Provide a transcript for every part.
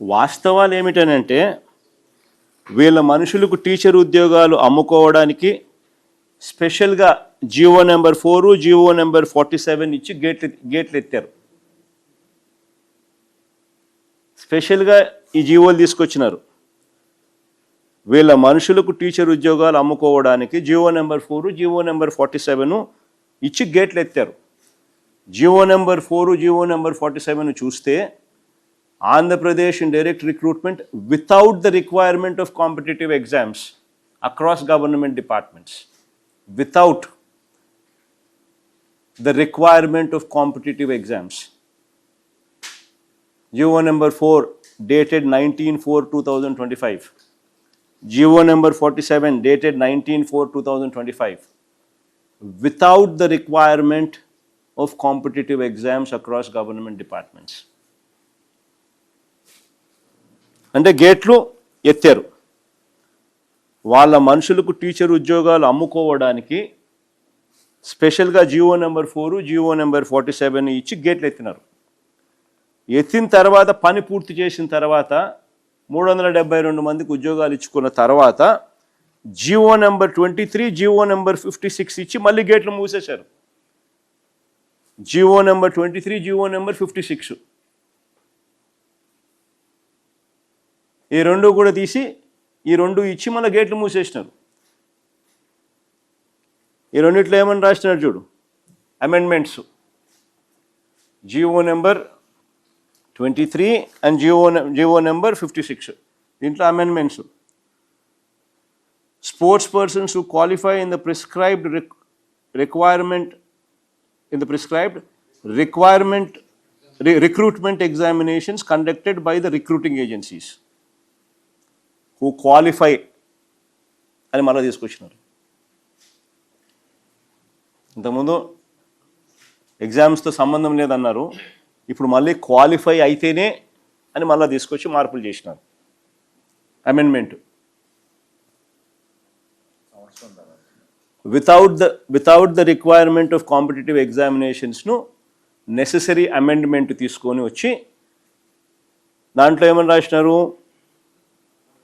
వాస్తవాలు ఏమిటనంటే వీళ్ళ మనుషులకు టీచర్ ఉద్యోగాలు అమ్ముకోవడానికి స్పెషల్గా జీవో నెంబర్ 4 జీవో నెంబర్ 47 ఇచ్చి గేట్లు ఎత్తారు. స్పెషల్గా ఈ జీవోలు తీసుకొచ్చినారు. వీళ్ళ మనుషులకు టీచర్ ఉద్యోగాలు అమ్ముకోవడానికి జీవో నెంబర్ 4 జీవో నెంబర్ 47 ఇచ్చి గేట్లు ఎత్తారు. జీవో నెంబర్ 4 జీవో నెంబర్ 47 చూస్తే Andhra Pradesh in direct recruitment without the requirement of competitive exams across government departments. Without the requirement of competitive exams. GO number 4 dated 19/4/2025. GO number 47 dated 19/4/2025. Without the requirement of competitive exams across government departments. అంటే గేట్లు ఎత్తారు. వాళ్ళ మనుషులకు teacher ఉద్యోగాలు అమ్ముకోవడానికి స్పెషల్గా GO number 4 GO number 47 ఇచ్చి గేట్లు ఎత్తినారు. ఎత్తిన తర్వాత పని పూర్తి చేసిన తర్వాత 372 మందికి ఉద్యోగాలు ఇచ్చుకున్న తర్వాత జీవో నెంబర్ 23 జీవో నెంబర్ 56 ఇచ్చి మళ్ళీ గేట్లు మూసేశారు. జీవో నెంబర్ 23 జీవో నెంబర్ 56 ఈ రెండు కూడా తీసి ఈ రెండు ఇచ్చి మళ్ళీ గేట్లు మూసేసినారు. ఈ రెండిట్లో ఏమని రాసినారు చూడు, amendments. GO number 23 and GO number 56 దీంట్లో amendments. Sports persons who qualify in the prescribed recruitment examinations conducted by the recruiting agencies who qualify అని మళ్ళీ తీసుకొచ్చినారు. ఇంతకుముందు ఎగ్జామ్స్తో సంబంధం లేదన్నారు, ఇప్పుడు మళ్ళీ క్వాలిఫై అయితేనే అని మళ్ళీ తీసుకొచ్చి మార్పులు చేసినారు. Amendment without the requirement of competitive ఎగ్జామినేషన్స్ను నెసెసరీ అమెండ్మెంట్ తీసుకొని వచ్చి దాంట్లో ఏమని రాసినారు,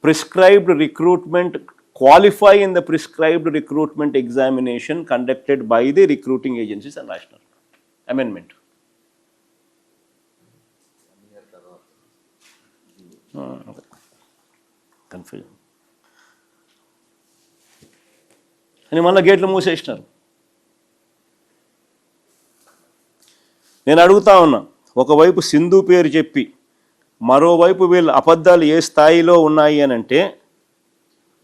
prescribed recruitment qualify in the prescribed recruitment examination conducted by the recruiting agencies and national amendment. Confusion. అని మళ్ళీ గేట్లు మూసేసినారు. నేను అడుగుతా ఉన్నా, ఒకవైపు సింధు పేరు చెప్పి మరోవైపు వీళ్ళ అబద్ధాలు ఏ స్థాయిలో ఉన్నాయి అని అంటే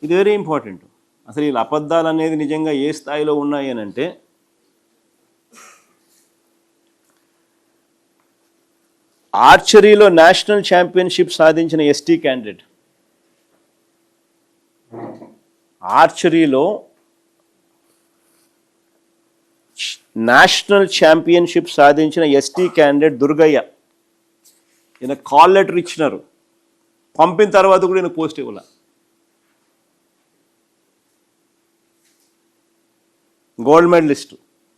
ఇది వెరీ ఇంపార్టెంట్. అసలు వీళ్ళ అబద్ధాలు అనేది నిజంగా ఏ స్థాయిలో ఉన్నాయి అని అంటే ఆర్చరీలో నేషనల్ ఛాంపియన్షిప్ సాధించిన ఎస్టీ క్యాండిడేట్, ఆర్చరీలో నేషనల్ ఛాంపియన్షిప్ సాధించిన ఎస్టీ క్యాండిడేట్ దుర్గయ్య, ఈయన కాల్ లెటర్ ఇచ్చినారు, పంపిన తర్వాత కూడా ఈయన పోస్ట్ ఇవ్వాల. Gold medallist